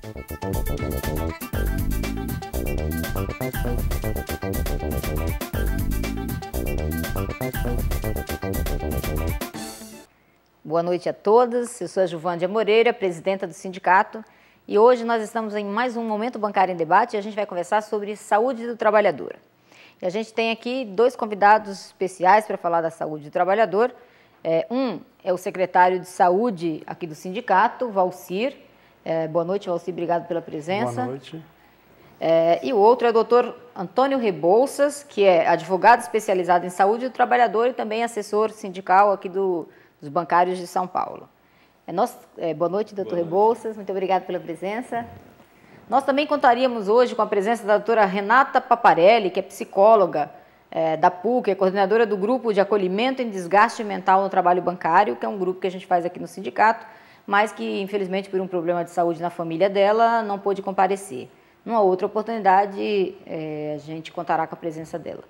Boa noite a todos, eu sou a Juvândia Moreira, presidenta do sindicato, e hoje nós estamos em mais um Momento Bancário em Debate e a gente vai conversar sobre saúde do trabalhador. E a gente tem aqui dois convidados especiais para falar da saúde do trabalhador. Um é o secretário de Saúde aqui do sindicato, Valcir. Boa noite, Valcir, obrigado pela presença. Boa noite. E o outro é o doutor Antônio Rebouças, que é advogado especializado em saúde do trabalhador e também assessor sindical aqui dos bancários de São Paulo. Boa noite, doutor Rebouças, muito obrigado pela presença. Nós também contaríamos hoje com a presença da doutora Renata Paparelli, que é psicóloga da PUC, é coordenadora do Grupo de Acolhimento em Desgaste Mental no Trabalho Bancário, que é um grupo que a gente faz aqui no sindicato, mas que, infelizmente, por um problema de saúde na família dela, não pôde comparecer. Numa outra oportunidade, a gente contará com a presença dela.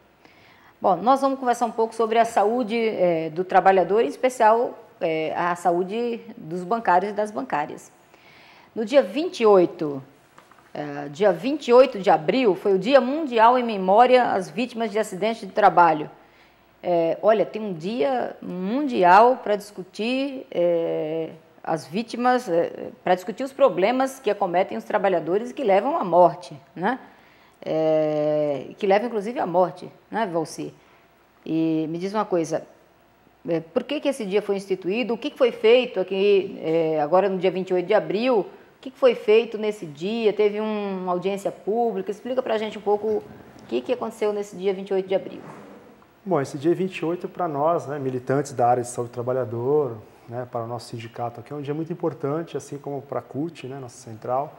Bom, nós vamos conversar um pouco sobre a saúde do trabalhador, em especial a saúde dos bancários e das bancárias. No dia 28 de abril, foi o Dia Mundial em Memória às Vítimas de Acidentes de Trabalho. Olha, tem um dia mundial para discutir as vítimas, para discutir os problemas que acometem os trabalhadores e que levam à morte, né? Que levam inclusive à morte, né, Valcir? E me diz uma coisa, por que esse dia foi instituído? O que foi feito aqui, agora no dia 28 de abril? O que foi feito nesse dia? Teve uma audiência pública? Explica para a gente um pouco o que aconteceu nesse dia 28 de abril. Bom, esse dia 28 para nós, né, militantes da área de saúde do trabalhador, né, para o nosso sindicato aqui, é um dia muito importante, assim como para a CUT, né, nossa central.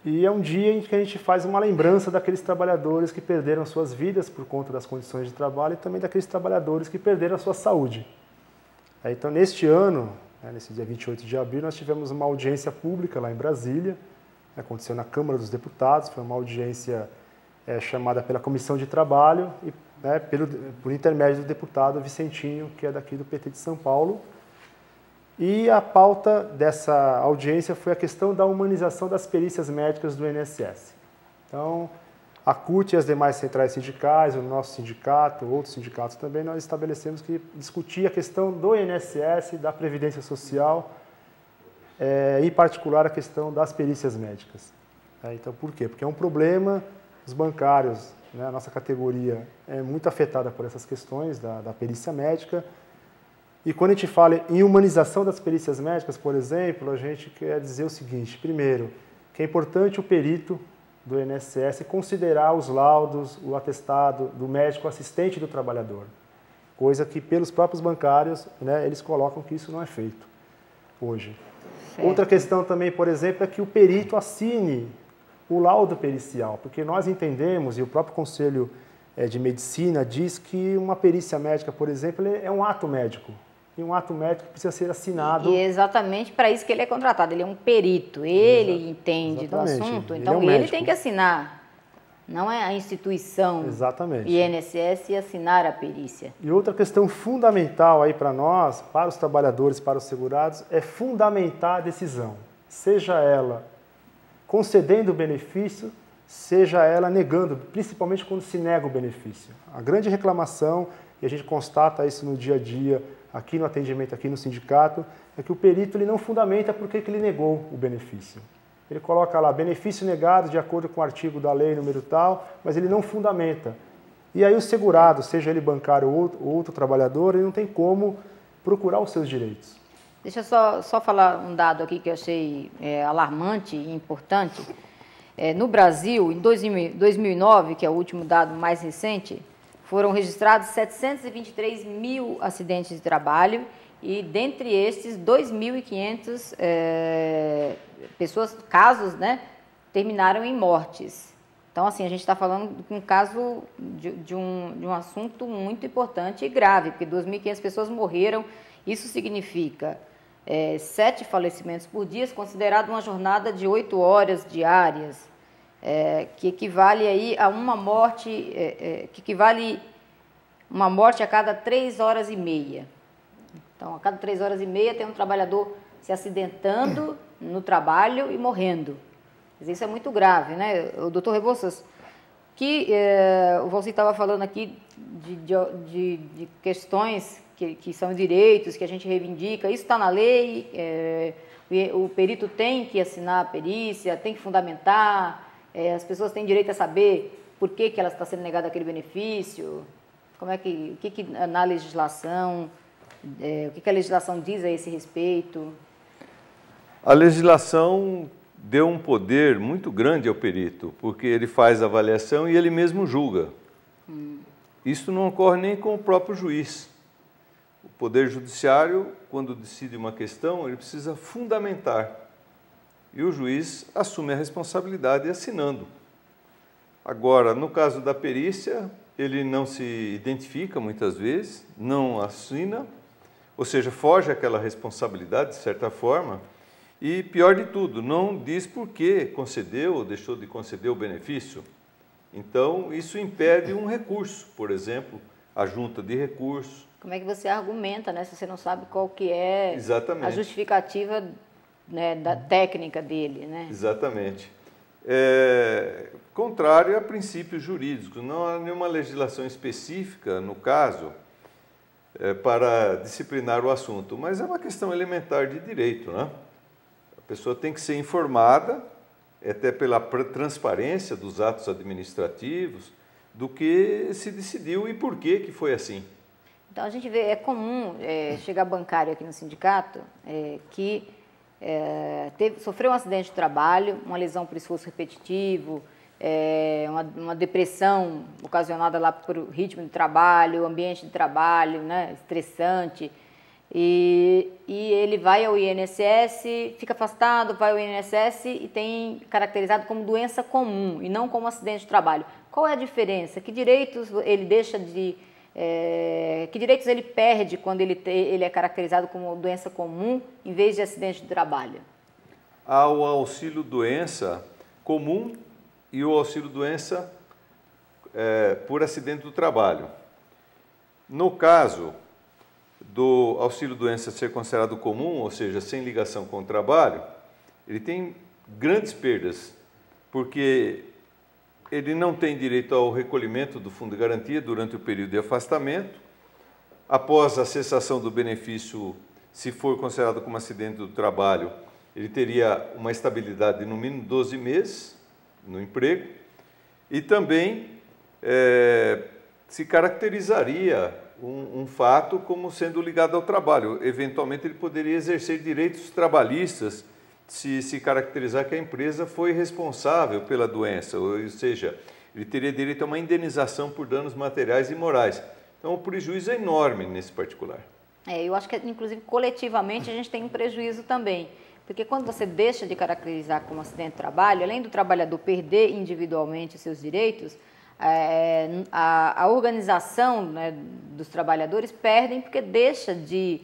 E é um dia em que a gente faz uma lembrança daqueles trabalhadores que perderam suas vidas por conta das condições de trabalho e também daqueles trabalhadores que perderam a sua saúde. Então, neste ano, nesse dia 28 de abril, nós tivemos uma audiência pública lá em Brasília, aconteceu na Câmara dos Deputados, foi uma audiência chamada pela Comissão de Trabalho e por intermédio do deputado Vicentinho, que é daqui do PT de São Paulo. E a pauta dessa audiência foi a questão da humanização das perícias médicas do INSS. Então, a CUT e as demais centrais sindicais, o nosso sindicato, outros sindicatos também, nós estabelecemos que discutir a questão do INSS, da Previdência Social, em particular a questão das perícias médicas. Então, por quê? Porque é um problema, os bancários, né, a nossa categoria é muito afetada por essas questões da perícia médica. E quando a gente fala em humanização das perícias médicas, por exemplo, a gente quer dizer o seguinte: primeiro, que é importante o perito do INSS considerar os laudos, o atestado do médico assistente do trabalhador, coisa que pelos próprios bancários, né, eles colocam que isso não é feito hoje. Certo. Outra questão também, por exemplo, é que o perito assine o laudo pericial, porque nós entendemos, e o próprio Conselho de Medicina diz que uma perícia médica, por exemplo, é um ato médico. E um ato médico precisa ser assinado. E é exatamente para isso que ele é contratado. Ele é um perito, ele entende exatamente do assunto, então ele tem que assinar. Não é a instituição INSS assinar a perícia. E outra questão fundamental aí para nós, para os trabalhadores, para os segurados, é fundamentar a decisão. Seja ela concedendo o benefício, seja ela negando, principalmente quando se nega o benefício. A grande reclamação, e a gente constata isso no dia a dia, aqui no atendimento, aqui no sindicato, é que o perito ele não fundamenta por que ele negou o benefício. Ele coloca lá, benefício negado de acordo com o artigo da lei, número tal, mas ele não fundamenta. E aí o segurado, seja ele bancário ou outro trabalhador, ele não tem como procurar os seus direitos. Deixa eu só falar um dado aqui que eu achei alarmante e importante. No Brasil, em 2009, que é o último dado mais recente, foram registrados 723 mil acidentes de trabalho e, dentre estes, 2.500 casos, né, terminaram em mortes. Então, assim, a gente está falando de um caso de um assunto muito importante e grave, porque 2.500 pessoas morreram. Isso significa 7 falecimentos por dia, considerado uma jornada de 8 horas diárias. Que equivale aí a uma morte, que equivale uma morte a cada 3 horas e meia. Então, a cada 3 horas e meia tem um trabalhador se acidentando no trabalho e morrendo. Isso é muito grave, né? O doutor Rebouças, que o Valci estava falando aqui de questões que são direitos, que a gente reivindica, isso está na lei, o perito tem que assinar a perícia, tem que fundamentar, as pessoas têm direito a saber por que ela está sendo negada aquele benefício, o que na legislação, o que a legislação diz a esse respeito? A legislação deu um poder muito grande ao perito, porque ele faz a avaliação e ele mesmo julga. Isso não ocorre nem com o próprio juiz. O Poder Judiciário, quando decide uma questão, ele precisa fundamentar. E o juiz assume a responsabilidade assinando. Agora, no caso da perícia, ele não se identifica muitas vezes, não assina, ou seja, foge àquela responsabilidade, de certa forma, e, pior de tudo, não diz por que concedeu ou deixou de conceder o benefício. Então, isso impede um recurso, por exemplo, a junta de recursos. Como é que você argumenta, né, se você não sabe qual que é Exatamente. A justificativa, né, da técnica dele, né? Exatamente. Contrário a princípios jurídicos, não há nenhuma legislação específica, no caso, para disciplinar o assunto, mas é uma questão elementar de direito, né? A pessoa tem que ser informada, até pela transparência dos atos administrativos, do que se decidiu e por que foi assim. Então, a gente vê, é comum chegar bancário aqui no sindicato que sofreu um acidente de trabalho, uma lesão por esforço repetitivo, uma depressão ocasionada lá por ritmo de trabalho, ambiente de trabalho, né, estressante, e ele vai ao INSS, fica afastado, vai ao INSS e tem caracterizado como doença comum e não como acidente de trabalho. Qual é a diferença? Que direitos ele deixa de... que direitos ele perde quando ele é caracterizado como doença comum em vez de acidente de trabalho? Há o auxílio-doença comum e o auxílio-doença por acidente do trabalho. No caso do auxílio-doença ser considerado comum, ou seja, sem ligação com o trabalho, ele tem grandes perdas, porque ele não tem direito ao recolhimento do fundo de garantia durante o período de afastamento. Após a cessação do benefício, se for considerado como acidente do trabalho, ele teria uma estabilidade de no mínimo 12 meses no emprego e também se caracterizaria um fato como sendo ligado ao trabalho. Eventualmente, ele poderia exercer direitos trabalhistas se caracterizar que a empresa foi responsável pela doença, ou seja, ele teria direito a uma indenização por danos materiais e morais. Então, o prejuízo é enorme nesse particular. Eu acho que, inclusive, coletivamente, a gente tem um prejuízo também, porque quando você deixa de caracterizar como acidente de trabalho, além do trabalhador perder individualmente seus direitos, a organização, né, dos trabalhadores perdem porque deixa de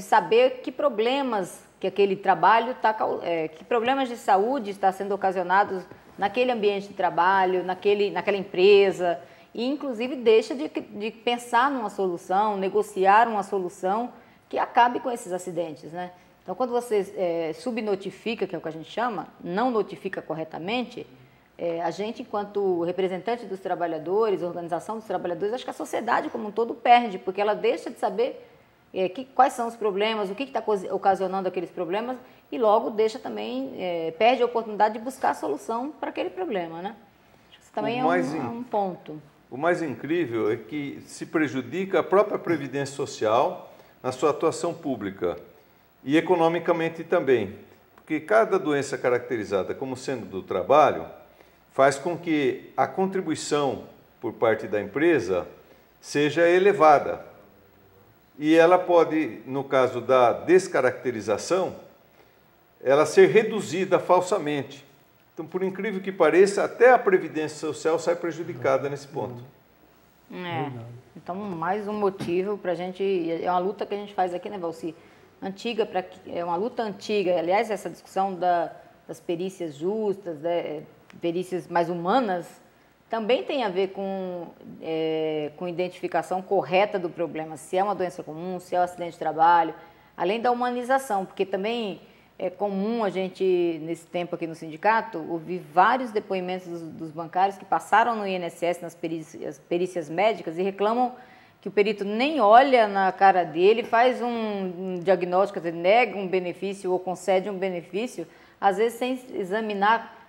saber que problemas que aquele trabalho que problemas de saúde estão sendo ocasionados naquele ambiente de trabalho, naquela empresa, e inclusive deixa de pensar numa solução, negociar uma solução que acabe com esses acidentes, né? Então, quando você subnotifica, que é o que a gente chama, não notifica corretamente, a gente, enquanto representante dos trabalhadores, organização dos trabalhadores, acho que a sociedade como um todo perde, porque ela deixa de saber quais são os problemas, o que está ocasionando aqueles problemas, e logo deixa também, perde a oportunidade de buscar a solução para aquele problema, né? Acho que isso também é um ponto. O mais incrível é que se prejudica a própria Previdência Social na sua atuação pública e economicamente também, porque cada doença caracterizada como sendo do trabalho faz com que a contribuição por parte da empresa seja elevada. E ela pode, no caso da descaracterização, ela ser reduzida falsamente. Então, por incrível que pareça, até a Previdência Social sai prejudicada nesse ponto. Então, mais um motivo para a gente... É uma luta que a gente faz aqui, né, Valci? É uma luta antiga. Aliás, essa discussão das perícias justas, perícias mais humanas, também tem a ver com identificação correta do problema, se é uma doença comum, se é um acidente de trabalho. além da humanização, porque também é comum a gente, nesse tempo aqui no sindicato, ouvir vários depoimentos dos bancários que passaram no INSS, nas perícias médicas, e reclamam que o perito nem olha na cara dele, faz um diagnóstico, quer dizer, nega um benefício ou concede um benefício, às vezes sem examinar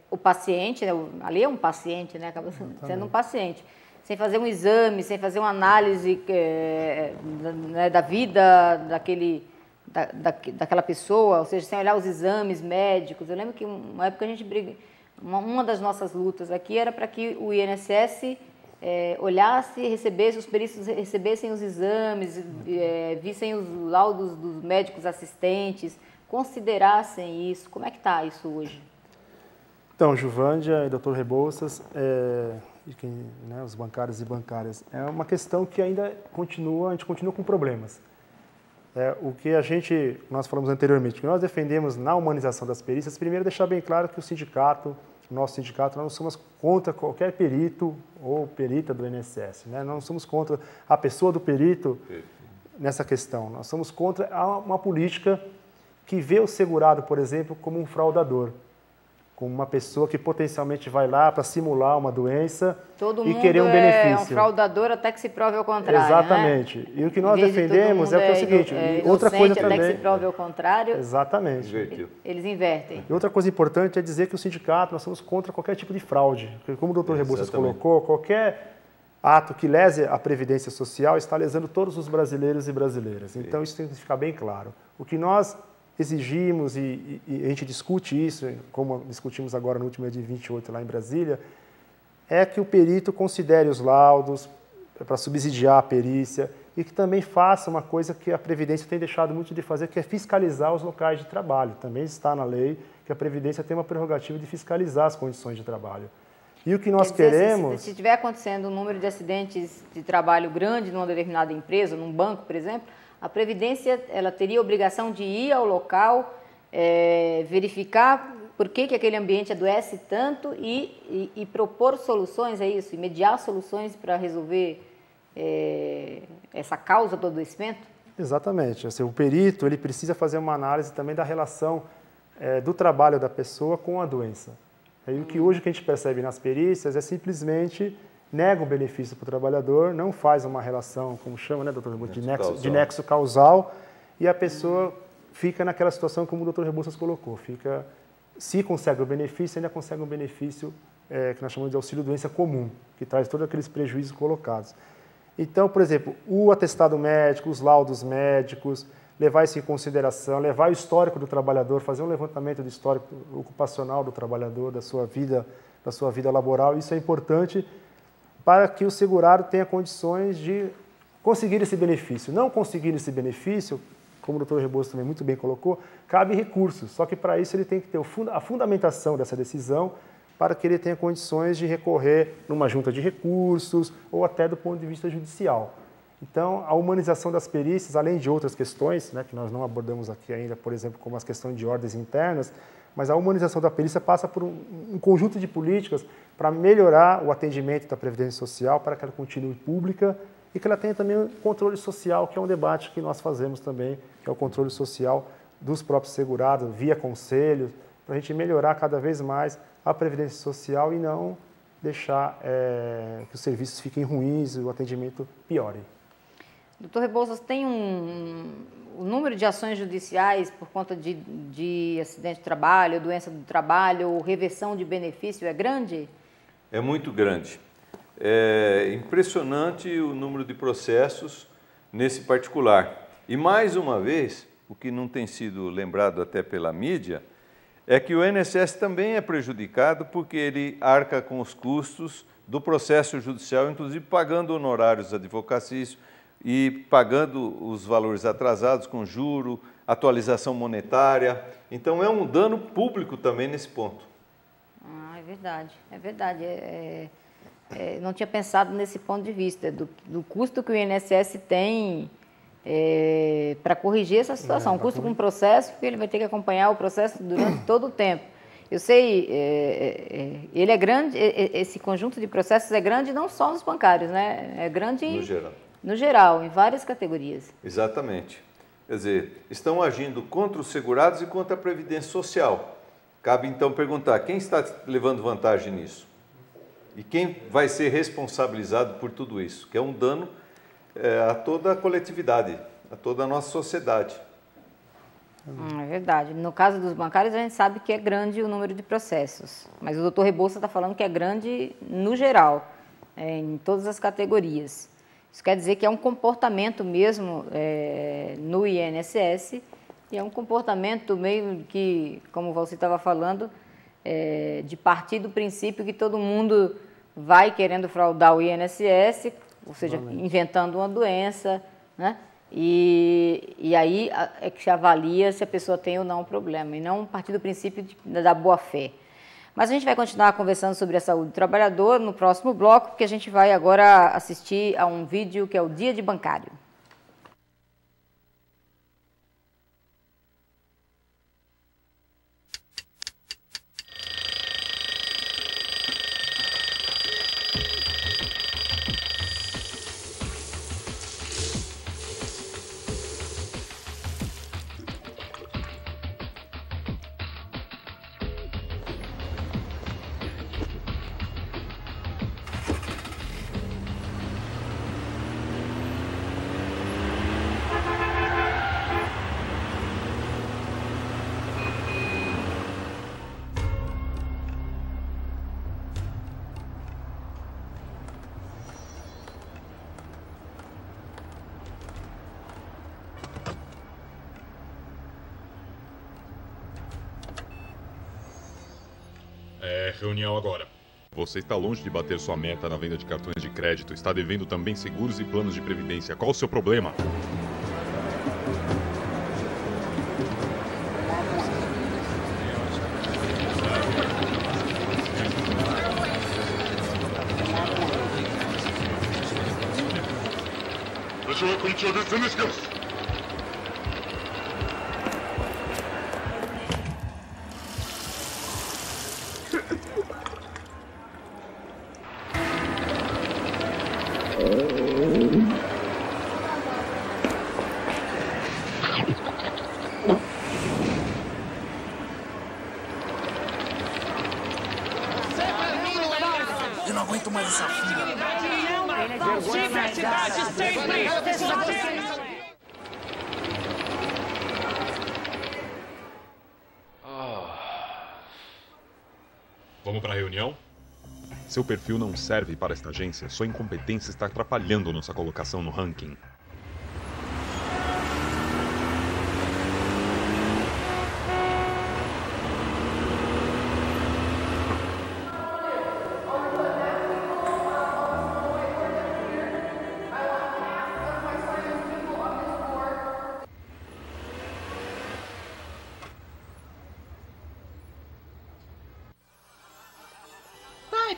o paciente, né? Ali é um paciente, né? Acaba sendo um paciente, sem fazer um exame, sem fazer uma análise né, da vida daquela pessoa, ou seja, sem olhar os exames médicos. Eu lembro que uma época a gente briga, uma das nossas lutas aqui era para que o INSS olhasse, os peritos recebessem os exames, vissem os laudos dos médicos assistentes, considerassem isso. Como é que está isso hoje? Então, Juvândia e Dr. Rebouças, né, os bancários e bancárias, é uma questão que ainda a gente continua com problemas. O que nós falamos anteriormente, que nós defendemos na humanização das perícias, primeiro deixar bem claro que nosso sindicato, nós não somos contra qualquer perito ou perita do INSS, né? Nós não somos contra a pessoa do perito nessa questão, nós somos contra uma política que vê o segurado, por exemplo, como um fraudador, como uma pessoa que potencialmente vai lá para simular uma doença e querer um benefício. É um fraudador até que se prove ao contrário. Exatamente. Né? E o que nós defendemos é o seguinte, outra coisa também... até que se prove ao contrário. Exatamente. Eles invertem. E outra coisa importante é dizer que o sindicato, nós somos contra qualquer tipo de fraude. Porque, como o Dr. Rebouças colocou, qualquer ato que lese a Previdência Social está lesando todos os brasileiros e brasileiras. Então, isso tem que ficar bem claro. O que nós exigimos, e a gente discute isso, como discutimos agora no último dia 28 lá em Brasília, é que o perito considere os laudos para subsidiar a perícia e que também faça uma coisa que a Previdência tem deixado muito de fazer, que é fiscalizar os locais de trabalho. Também está na lei que a Previdência tem uma prerrogativa de fiscalizar as condições de trabalho. E o que nós queremos... Se estiver acontecendo um número de acidentes de trabalho grande numa determinada empresa, num banco, por exemplo, a Previdência ela teria a obrigação de ir ao local, verificar por que aquele ambiente adoece tanto e propor soluções, é isso? E mediar soluções para resolver essa causa do adoecimento? Exatamente. Assim, o perito ele precisa fazer uma análise também da relação do trabalho da pessoa com a doença. O que hoje que a gente percebe nas perícias é simplesmente nega o benefício para o trabalhador, não faz uma relação, como chama, né, doutor Rebouças, de nexo causal, e a pessoa fica naquela situação como o doutor Rebouças colocou, se consegue o benefício, ainda consegue um benefício que nós chamamos de auxílio-doença comum, que traz todos aqueles prejuízos colocados. Então, por exemplo, o atestado médico, os laudos médicos, levar isso em consideração, levar o histórico do trabalhador, fazer um levantamento do histórico ocupacional do trabalhador, da sua vida laboral, isso é importante para que o segurado tenha condições de conseguir esse benefício. Não conseguir esse benefício, como o doutor Rebouças também muito bem colocou, cabe recursos, só que para isso ele tem que ter a fundamentação dessa decisão para que ele tenha condições de recorrer numa junta de recursos ou até do ponto de vista judicial. Então, a humanização das perícias, além de outras questões, né, que nós não abordamos aqui ainda, por exemplo, como as questões de ordens internas, mas a humanização da perícia passa por um conjunto de políticas para melhorar o atendimento da Previdência Social, para que ela continue pública e que ela tenha também um controle social, que é um debate que nós fazemos também, que é o controle social dos próprios segurados, via conselhos, para a gente melhorar cada vez mais a Previdência Social e não deixar que os serviços fiquem ruins e o atendimento piore. Doutor Rebouças, tem o número de ações judiciais por conta de acidente de trabalho, doença do trabalho, ou reversão de benefício é grande? É muito grande. É impressionante o número de processos nesse particular. E mais uma vez, o que não tem sido lembrado até pela mídia, é que o INSS também é prejudicado porque ele arca com os custos do processo judicial, inclusive pagando honorários advocatícios e pagando os valores atrasados com juro, atualização monetária. Então, é um dano público também nesse ponto. É verdade, é verdade. Não tinha pensado nesse ponto de vista, do custo que o INSS tem para corrigir essa situação. Um custo com o processo, porque ele vai ter que acompanhar o processo durante todo o tempo. Eu sei, ele é grande, esse conjunto de processos é grande não só nos bancários, né? É grande no geral. No geral, em várias categorias. Exatamente. Quer dizer, estão agindo contra os segurados e contra a Previdência Social. Cabe então perguntar, quem está levando vantagem nisso? E quem vai ser responsabilizado por tudo isso? Que é um dano a toda a coletividade, a toda a nossa sociedade. É verdade. No caso dos bancários, a gente sabe que é grande o número de processos. Mas o doutor Rebouças está falando que é grande no geral, em todas as categorias. Isso quer dizer que é um comportamento mesmo no INSS, e é um comportamento meio que, como você estava falando, de partir do princípio que todo mundo vai querendo fraudar o INSS, ou seja, inventando uma doença, né? E aí é que se avalia se a pessoa tem ou não um problema, e não partir do princípio da boa-fé. Mas a gente vai continuar conversando sobre a saúde do trabalhador no próximo bloco, porque a gente vai agora assistir a um vídeo que é o Dia de Bancário. Reunião agora. Você está longe de bater sua meta na venda de cartões de crédito. Está devendo também seguros e planos de previdência. Qual o seu problema? Eu não aguento mais essa fila. Diversidade sempre! Vamos para a reunião? Seu perfil não serve para esta agência. Sua incompetência está atrapalhando nossa colocação no ranking.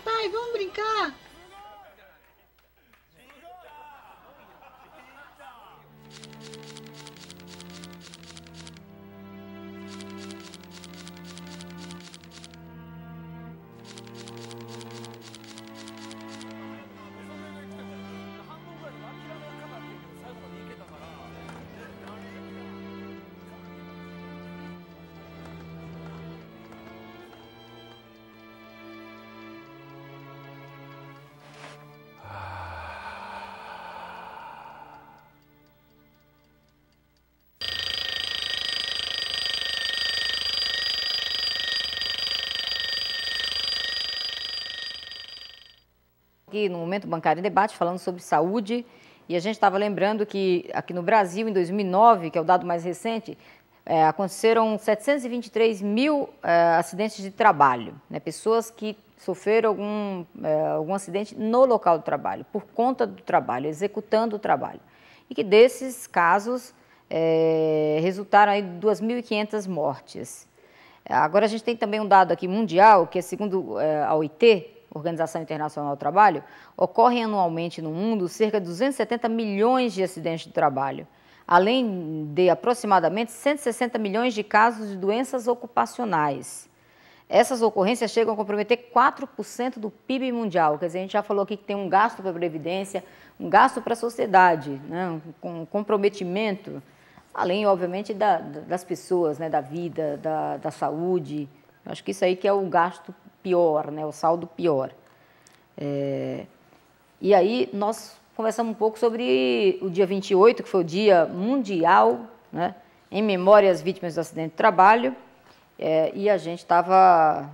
Pai, vamos brincar. Aqui no Momento Bancário em Debate, falando sobre saúde, e a gente estava lembrando que aqui no Brasil, em 2009, que é o dado mais recente, aconteceram 723 mil acidentes de trabalho, né? Pessoas que sofreram algum acidente no local do trabalho, por conta do trabalho, executando o trabalho. E que desses casos resultaram aí 2.500 mortes. Agora a gente tem também um dado aqui mundial, que é segundo a OIT, Organização Internacional do Trabalho, ocorrem anualmente no mundo cerca de 270 milhões de acidentes de trabalho, além de aproximadamente 160 milhões de casos de doenças ocupacionais. essas ocorrências chegam a comprometer 4% do PIB mundial. Quer dizer, a gente já falou aqui que tem um gasto para a Previdência, um gasto para a sociedade, né? Um comprometimento, além, obviamente, das pessoas, né? Da vida, da saúde. Eu acho que isso aí que é o gasto pior, né? O saldo pior. E aí nós conversamos um pouco sobre o dia 28, que foi o Dia Mundial, né? Em memória às vítimas do acidente de trabalho. E a gente estava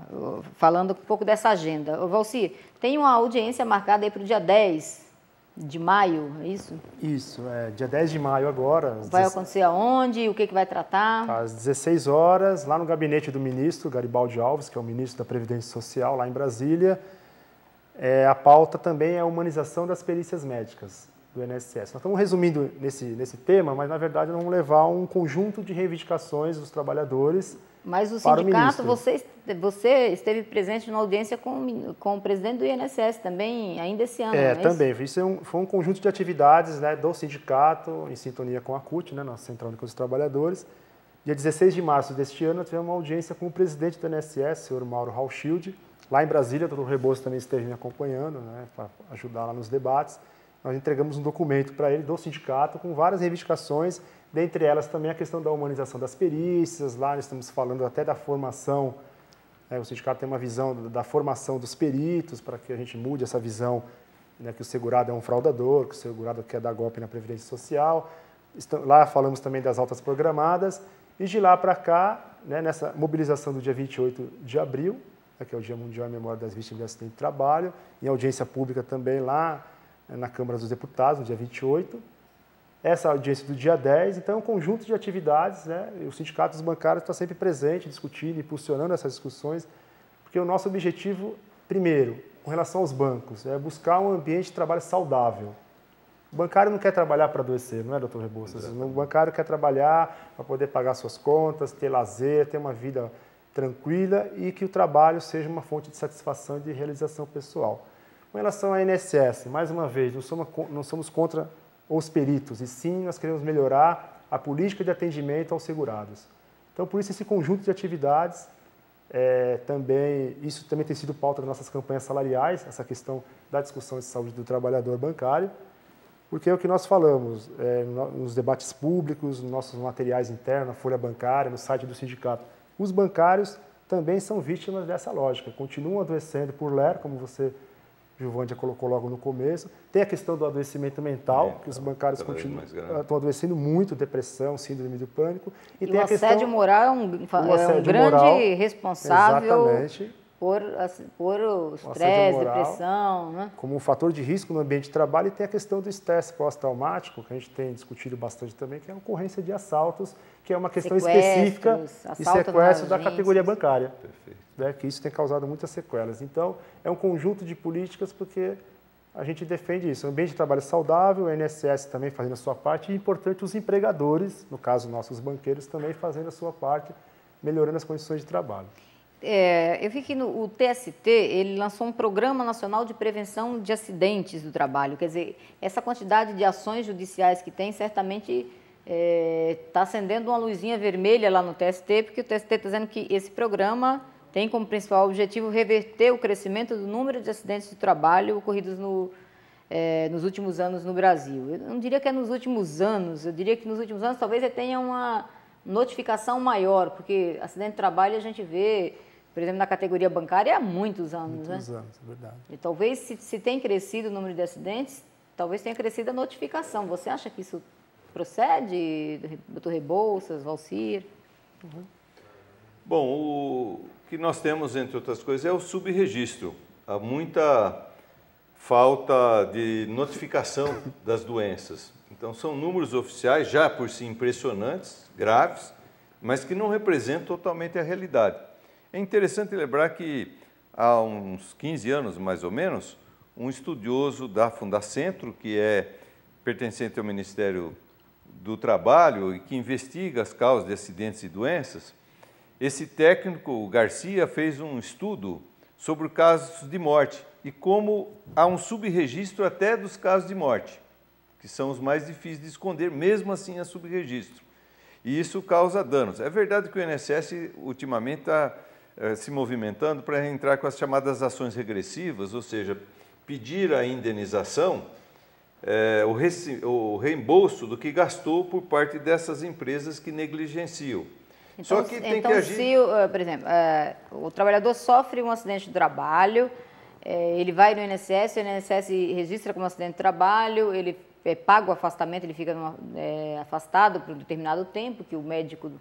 falando um pouco dessa agenda. Ô, Valcir, tem uma audiência marcada aí para o dia 10 de maio, é isso? Isso, dia 10 de maio agora. Vai acontecer aonde? O que vai tratar? Às 16 horas, lá no gabinete do ministro Garibaldi Alves, que é o ministro da Previdência Social, lá em Brasília. A pauta também é a humanização das perícias médicas do INSS. Nós estamos resumindo nesse tema, mas, na verdade, nós vamos levar um conjunto de reivindicações dos trabalhadores. Mas o sindicato, você esteve presente na audiência com o presidente do INSS também, ainda esse ano, não é também. Isso? Isso foi um conjunto de atividades, né, do sindicato, em sintonia com a CUT, né, nossa Central Única dos Trabalhadores. Dia 16 de março deste ano, nós tivemos uma audiência com o presidente do INSS, o senhor Mauro Rauchilde, lá em Brasília. O doutor Rebouças também esteve me acompanhando, né, para ajudar lá nos debates. Nós entregamos um documento para ele do sindicato com várias reivindicações, dentre elas também a questão da humanização das perícias. Lá nós estamos falando até da formação, o sindicato tem uma visão da formação dos peritos, para que a gente mude essa visão, né, que o segurado é um fraudador, que o segurado quer dar golpe na Previdência Social. Lá falamos também das altas programadas, e de lá para cá, né, nessa mobilização do dia 28 de abril, que é o Dia Mundial em Memória das Vítimas de Acidente de Trabalho, em audiência pública também lá na Câmara dos Deputados, no dia 28, essa audiência do dia 10, então é um conjunto de atividades, né? E o Sindicato dos Bancários está sempre presente, discutindo, impulsionando essas discussões, porque o nosso objetivo, primeiro, com relação aos bancos, é buscar um ambiente de trabalho saudável. O bancário não quer trabalhar para adoecer, não é, doutor Rebouças? O bancário quer trabalhar para poder pagar suas contas, ter lazer, ter uma vida tranquila e que o trabalho seja uma fonte de satisfação e de realização pessoal. Com relação à INSS, mais uma vez, não somos contra os peritos, e sim nós queremos melhorar a política de atendimento aos segurados. Então, por isso, esse conjunto de atividades, isso também tem sido pauta das nossas campanhas salariais, essa questão da discussão de saúde do trabalhador bancário, porque é o que nós falamos nos debates públicos, nos nossos materiais internos, na folha bancária, no site do sindicato. Os bancários também são vítimas dessa lógica, continuam adoecendo por LER, como você, Giovândia, colocou logo no começo. Tem a questão do adoecimento mental, que os bancários estão adoecendo muito, depressão, síndrome do pânico. E tem o assédio moral é um grande responsável por o estresse, depressão, né? Como um fator de risco no ambiente de trabalho. E tem a questão do estresse pós-traumático, que a gente tem discutido bastante também, que é a ocorrência de assaltos, que é uma questão específica de sequestro da categoria bancária. Perfeito. Né, que isso tem causado muitas sequelas. Então, é um conjunto de políticas porque a gente defende isso. Um ambiente de trabalho saudável, o INSS também fazendo a sua parte, e importante os empregadores, no caso nossos banqueiros, também fazendo a sua parte, melhorando as condições de trabalho. Eu vi que o TST ele lançou um Programa Nacional de Prevenção de Acidentes do Trabalho. Quer dizer, essa quantidade de ações judiciais que tem, certamente está acendendo uma luzinha vermelha lá no TST, porque o TST está dizendo que esse programa tem como principal objetivo reverter o crescimento do número de acidentes de trabalho ocorridos nos últimos anos no Brasil. Eu não diria que é nos últimos anos, eu diria que nos últimos anos talvez ele tenha uma notificação maior, porque acidente de trabalho a gente vê, por exemplo, na categoria bancária há muitos anos. Muitos anos, é verdade. E talvez, se tem crescido o número de acidentes, talvez tenha crescido a notificação. Você acha que isso procede, doutor Rebouças, Valcir? Bom, o que nós temos, entre outras coisas, é o subregistro. Há muita falta de notificação das doenças. Então, são números oficiais, já por si impressionantes, graves, mas que não representam totalmente a realidade. É interessante lembrar que, há uns 15 anos, mais ou menos, um estudioso da Fundacentro, que é pertencente ao Ministério do Trabalho e que investiga as causas de acidentes e doenças, esse técnico, o Garcia, fez um estudo sobre casos de morte e como há um subregistro até dos casos de morte, que são os mais difíceis de esconder, mesmo assim há subregistro. E isso causa danos. É verdade que o INSS ultimamente está se movimentando para entrar com as chamadas ações regressivas, ou seja, pedir a indenização, o reembolso do que gastou por parte dessas empresas que negligenciam. Então, Só que tem que agir... por exemplo, o trabalhador sofre um acidente de trabalho, ele vai no INSS, o INSS registra como acidente de trabalho, ele paga o afastamento, ele fica afastado por um determinado tempo, que o médico,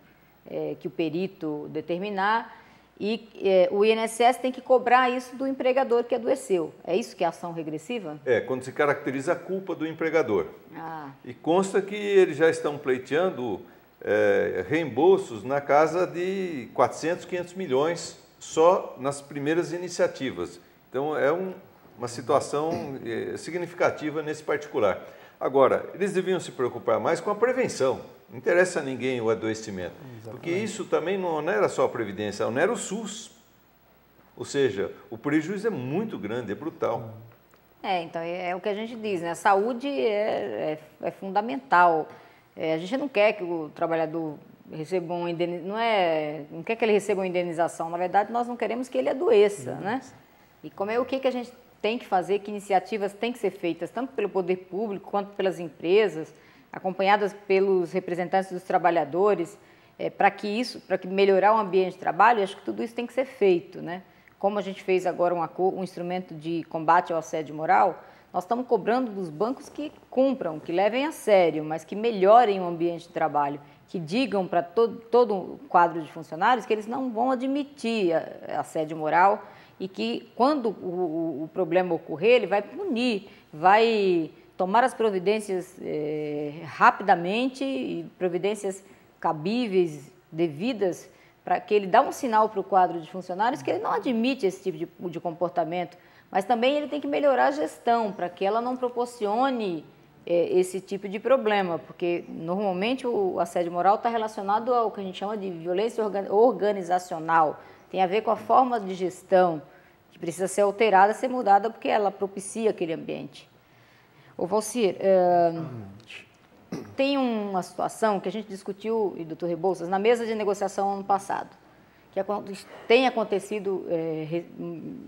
que o perito determinar, e o INSS tem que cobrar isso do empregador que adoeceu. É isso que é ação regressiva? Quando se caracteriza a culpa do empregador. Ah. E consta que eles já estão pleiteando reembolsos na casa de 400, 500 milhões só nas primeiras iniciativas. Então, é uma situação significativa nesse particular. Agora, eles deviam se preocupar mais com a prevenção. Não interessa a ninguém o adoecimento. Exatamente. Porque isso também não era só a Previdência, não era o SUS. Ou seja, o prejuízo é muito grande, é brutal. Então é o que a gente diz, né? A saúde é fundamental. A gente não quer que o trabalhador receba uma indenização, não quer que ele receba uma indenização. Na verdade, nós não queremos que ele adoeça, né? E o que a gente tem que fazer, que iniciativas têm que ser feitas, tanto pelo poder público quanto pelas empresas, acompanhadas pelos representantes dos trabalhadores, para que melhorar o ambiente de trabalho, acho que tudo isso tem que ser feito, né? Como a gente fez agora um instrumento de combate ao assédio moral, nós estamos cobrando dos bancos que cumpram, que levem a sério, mas que melhorem o ambiente de trabalho, que digam para todo o quadro de funcionários que eles não vão admitir assédio moral e que, quando o problema ocorrer, ele vai punir, vai tomar as providências rapidamente, e providências cabíveis, devidas, para que ele dê um sinal para o quadro de funcionários que ele não admite esse tipo de comportamento, mas também ele tem que melhorar a gestão para que ela não proporcione esse tipo de problema, porque normalmente o assédio moral está relacionado ao que a gente chama de violência organizacional, tem a ver com a forma de gestão, que precisa ser alterada, ser mudada, porque ela propicia aquele ambiente. Ô, Valcir, tem uma situação que a gente discutiu, e doutor Rebouças, na mesa de negociação ano passado, que tem acontecido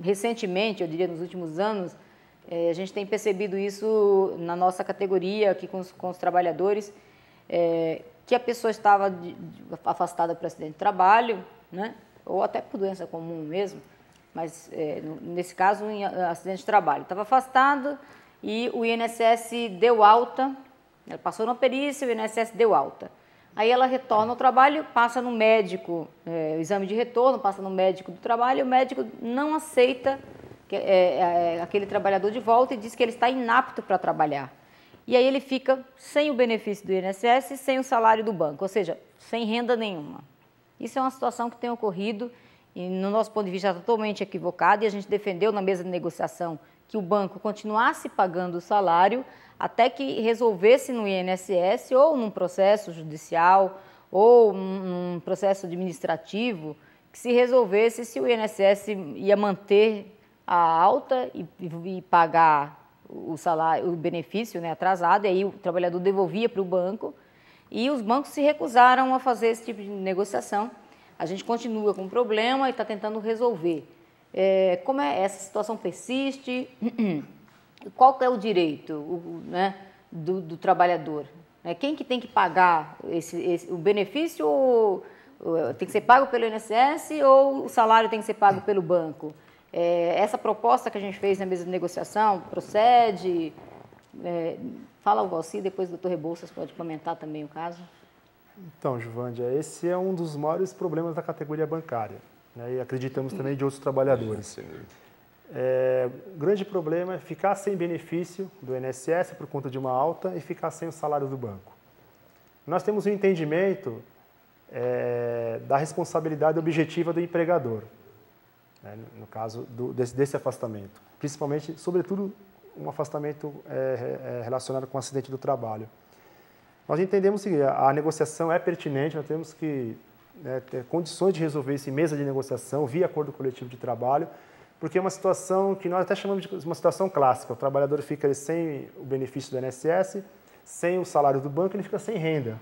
recentemente, eu diria nos últimos anos, a gente tem percebido isso na nossa categoria aqui com os trabalhadores, que a pessoa estava afastada por acidente de trabalho, né, ou até por doença comum mesmo, mas nesse caso, em acidente de trabalho. Estava afastado e o INSS deu alta, ela passou na perícia, o INSS deu alta. Aí ela retorna ao trabalho, passa no médico, o exame de retorno, passa no médico do trabalho, e o médico não aceita aquele trabalhador de volta e diz que ele está inapto para trabalhar. E aí ele fica sem o benefício do INSS e sem o salário do banco, ou seja, sem renda nenhuma. Isso é uma situação que tem ocorrido e, no nosso ponto de vista, totalmente equivocado, e a gente defendeu na mesa de negociação que o banco continuasse pagando o salário até que resolvesse no INSS ou num processo judicial ou num processo administrativo, que se resolvesse se o INSS ia manter a alta e pagar o salário, o benefício, né, atrasado, e aí o trabalhador devolvia para o banco, e os bancos se recusaram a fazer esse tipo de negociação. A gente continua com o problema e está tentando resolver. Como essa situação persiste? Qual é o direito né, do trabalhador? Quem que tem que pagar o benefício? Tem que ser pago pelo INSS ou o salário tem que ser pago pelo banco? Essa proposta que a gente fez na mesa de negociação procede? Fala o Valcir, depois o doutor Rebouças pode comentar também o caso. Então, Juvândia, esse é um dos maiores problemas da categoria bancária, né, e acreditamos também de outros trabalhadores. O grande problema é ficar sem benefício do INSS por conta de uma alta e ficar sem o salário do banco. Nós temos um entendimento da responsabilidade objetiva do empregador, né, no caso desse afastamento, principalmente, sobretudo, um afastamento relacionado com o acidente do trabalho. Nós entendemos que a negociação é pertinente, nós temos que ter condições de resolver isso em mesa de negociação, via acordo coletivo de trabalho, porque é uma situação que nós até chamamos de uma situação clássica. O trabalhador fica sem o benefício do INSS, sem o salário do banco, ele fica sem renda.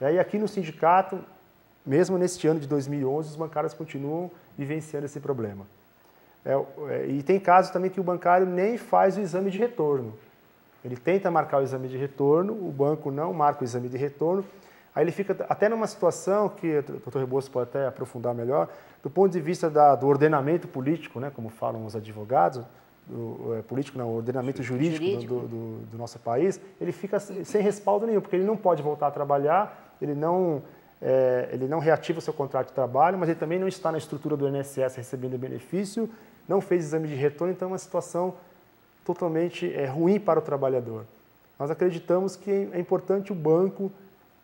E aí aqui no sindicato, mesmo neste ano de 2011, os bancários continuam vivenciando esse problema. E tem casos também que o bancário nem faz o exame de retorno. Ele tenta marcar o exame de retorno, o banco não marca o exame de retorno, aí ele fica até numa situação que o doutor Rebouças pode até aprofundar melhor, do ponto de vista do ordenamento político, né, como falam os advogados, político não, o ordenamento jurídico do nosso país, ele fica sem respaldo nenhum, porque ele não pode voltar a trabalhar, ele não reativa o seu contrato de trabalho, mas ele também não está na estrutura do INSS recebendo benefício, não fez exame de retorno, então é uma situação totalmente ruim para o trabalhador. Nós acreditamos que é importante o banco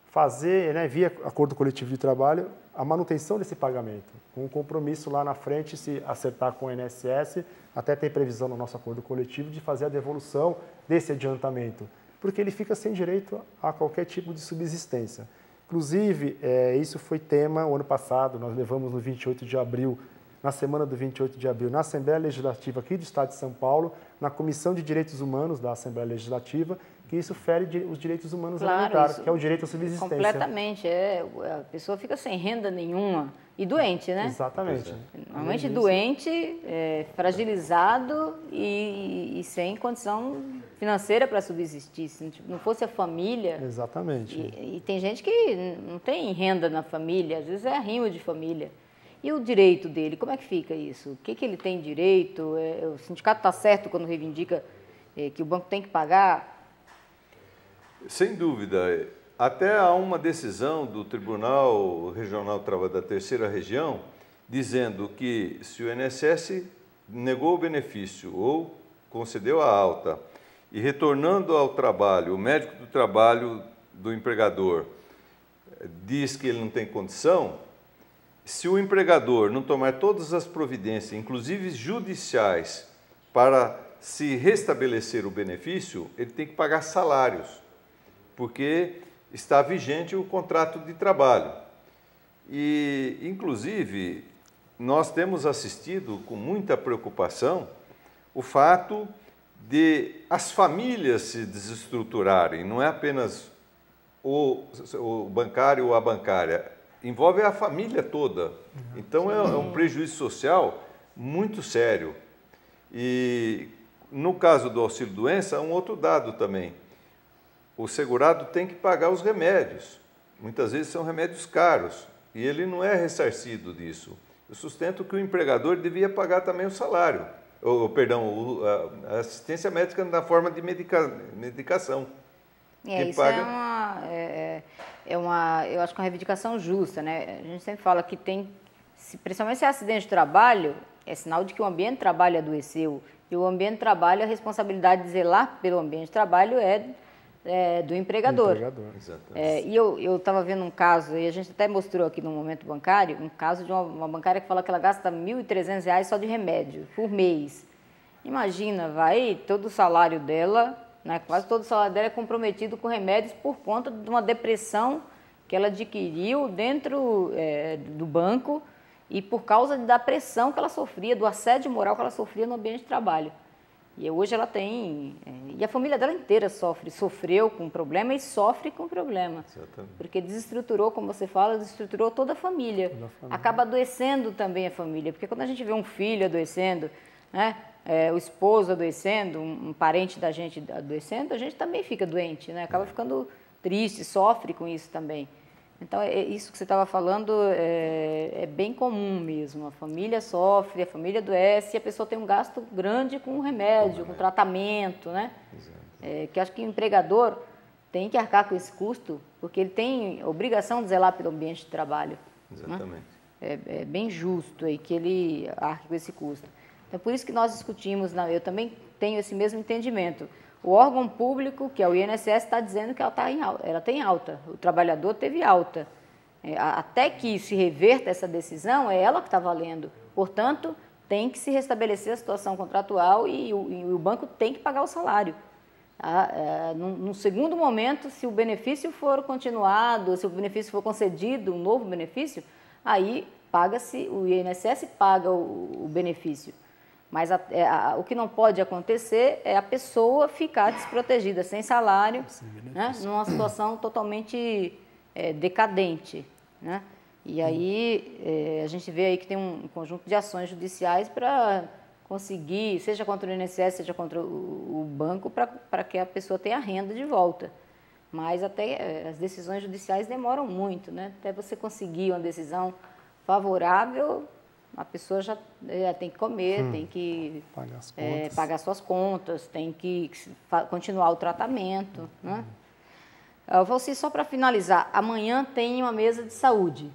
fazer, né, via acordo coletivo de trabalho, a manutenção desse pagamento, com um compromisso lá na frente, se acertar com o INSS, até tem previsão no nosso acordo coletivo de fazer a devolução desse adiantamento, porque ele fica sem direito a qualquer tipo de subsistência. Inclusive, isso foi tema o ano passado, nós levamos no 28 de abril, na semana do 28 de abril, na Assembleia Legislativa aqui do Estado de São Paulo, na Comissão de Direitos Humanos da Assembleia Legislativa, que isso fere os direitos humanos elementares, que é o direito à subsistência. Completamente, a pessoa fica sem renda nenhuma e doente, né? Exatamente. Normalmente doente, fragilizado e sem condição financeira para subsistir. Se não fosse a família... Exatamente. E tem gente que não tem renda na família, às vezes é arrimo de família. E o direito dele, como é que fica isso? O que ele tem direito? O sindicato está certo quando reivindica que o banco tem que pagar? Sem dúvida. Até há uma decisão do Tribunal Regional do Trabalho da Terceira Região dizendo que se o INSS negou o benefício ou concedeu a alta e retornando ao trabalho, o médico do trabalho do empregador diz que ele não tem condição, se o empregador não tomar todas as providências, inclusive judiciais, para se restabelecer o benefício, ele tem que pagar salários, porque está vigente o contrato de trabalho. E, inclusive, nós temos assistido com muita preocupação o fato de as famílias se desestruturarem, não é apenas o bancário ou a bancária, envolve a família toda. Então, é um prejuízo social muito sério. E, no caso do auxílio-doença, um outro dado também. O segurado tem que pagar os remédios. Muitas vezes são remédios caros e ele não é ressarcido disso. Eu sustento que o empregador devia pagar também o salário, a assistência médica na forma de medicação. Isso eu acho que é uma reivindicação justa, né? A gente sempre fala que principalmente se é acidente de trabalho, é sinal de que o ambiente de trabalho adoeceu. E o ambiente de trabalho, a responsabilidade de zelar pelo ambiente de trabalho do empregador. Exatamente. E eu estava vendo um caso, e a gente até mostrou aqui no Momento Bancário, um caso de uma bancária que fala que ela gasta R$ 1.300 só de remédio por mês. Imagina, todo o salário dela, né, quase todo o salário dela é comprometido com remédios por conta de uma depressão que ela adquiriu dentro do banco e por causa da pressão que ela sofria, do assédio moral que ela sofria no ambiente de trabalho. E hoje ela tem... e a família dela inteira sofreu com problema e sofre com problema. Exatamente. Porque desestruturou, como você fala, desestruturou toda a família. Acaba adoecendo também a família. Porque quando a gente vê um filho adoecendo, né, o esposo adoecendo, um parente da gente adoecendo, a gente também fica doente, né? Acaba ficando triste, sofre com isso também. Então, isso que você estava falando é bem comum mesmo. A família sofre, a família adoece e a pessoa tem um gasto grande com remédio, com tratamento, né? Que acho que o empregador tem que arcar com esse custo, porque ele tem obrigação de zelar pelo ambiente de trabalho. Exatamente. Né? É bem justo aí que ele arque com esse custo. Então, por isso que nós discutimos, eu também tenho esse mesmo entendimento. O órgão público, que é o INSS, está dizendo que ela tem alta, o trabalhador teve alta. Até que se reverta essa decisão, é ela que está valendo. Portanto, tem que se restabelecer a situação contratual e o banco tem que pagar o salário. No segundo momento, se o benefício for continuado, se o benefício for concedido, um novo benefício, aí o INSS paga o benefício. Mas o que não pode acontecer é a pessoa ficar desprotegida, sem salário, né, numa situação totalmente decadente. Né? E aí a gente vê aí que tem um conjunto de ações judiciais para conseguir, seja contra o INSS, seja contra o banco, para que a pessoa tenha a renda de volta. Mas até as decisões judiciais demoram muito, né? Até você conseguir uma decisão favorável, a pessoa já tem que comer, tem que pagar suas contas, tem que continuar o tratamento, né? Valci, só para finalizar, amanhã tem uma mesa de saúde.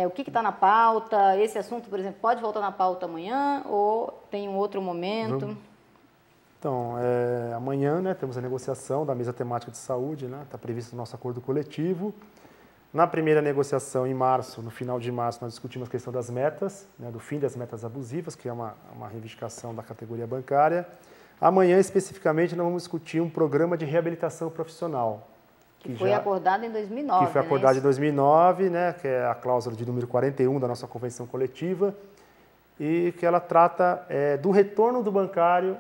O que está na pauta? Esse assunto, por exemplo, pode voltar na pauta amanhã ou tem um outro momento? Então, amanhã, né, temos a negociação da mesa temática de saúde, né? Está previsto no nosso acordo coletivo. Na primeira negociação, em março, no final de março, nós discutimos a questão das metas, né, do fim das metas abusivas, que é uma reivindicação da categoria bancária. Amanhã, especificamente, nós vamos discutir um programa de reabilitação profissional. Que foi acordado em 2009. Que foi acordado em 2009, né, que é a cláusula de número 41 da nossa convenção coletiva, e que ela trata do retorno do bancário,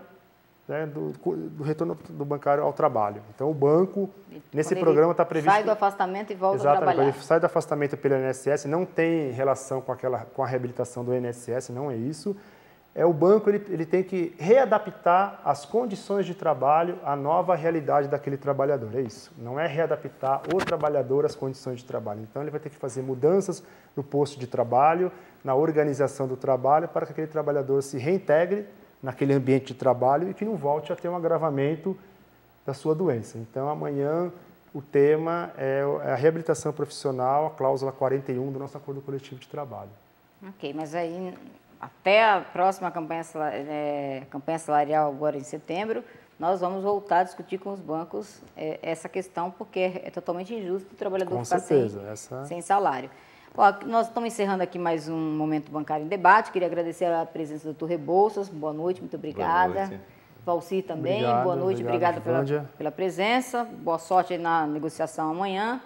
né, do retorno do bancário ao trabalho. Então, o banco, nesse programa, está previsto... Sai do afastamento e volta a trabalhar. Exatamente, quando ele sai do afastamento pelo INSS, não tem relação com a reabilitação do INSS, não é isso. O banco ele tem que readaptar as condições de trabalho à nova realidade daquele trabalhador, é isso. Não é readaptar o trabalhador às condições de trabalho. Então, ele vai ter que fazer mudanças no posto de trabalho, na organização do trabalho, para que aquele trabalhador se reintegre naquele ambiente de trabalho e que não volte a ter um agravamento da sua doença. Então, amanhã, o tema é a reabilitação profissional, a cláusula 41 do nosso acordo coletivo de trabalho. Ok, mas aí... Até a próxima campanha salarial, agora em setembro, nós vamos voltar a discutir com os bancos essa questão, porque é totalmente injusto o trabalhador ficar sem salário. Bom, nós estamos encerrando aqui mais um Momento Bancário em Debate. Queria agradecer a presença do Dr. Rebouças. Boa noite, muito obrigada. Boa noite. Valci também, boa noite, obrigada pela presença. Boa sorte aí na negociação amanhã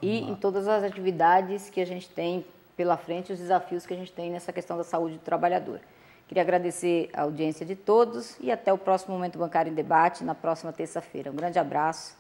e em todas as atividades que a gente tem pela frente, os desafios que a gente tem nessa questão da saúde do trabalhador. Queria agradecer a audiência de todos e até o próximo Momento Bancário em Debate, na próxima terça-feira. Um grande abraço.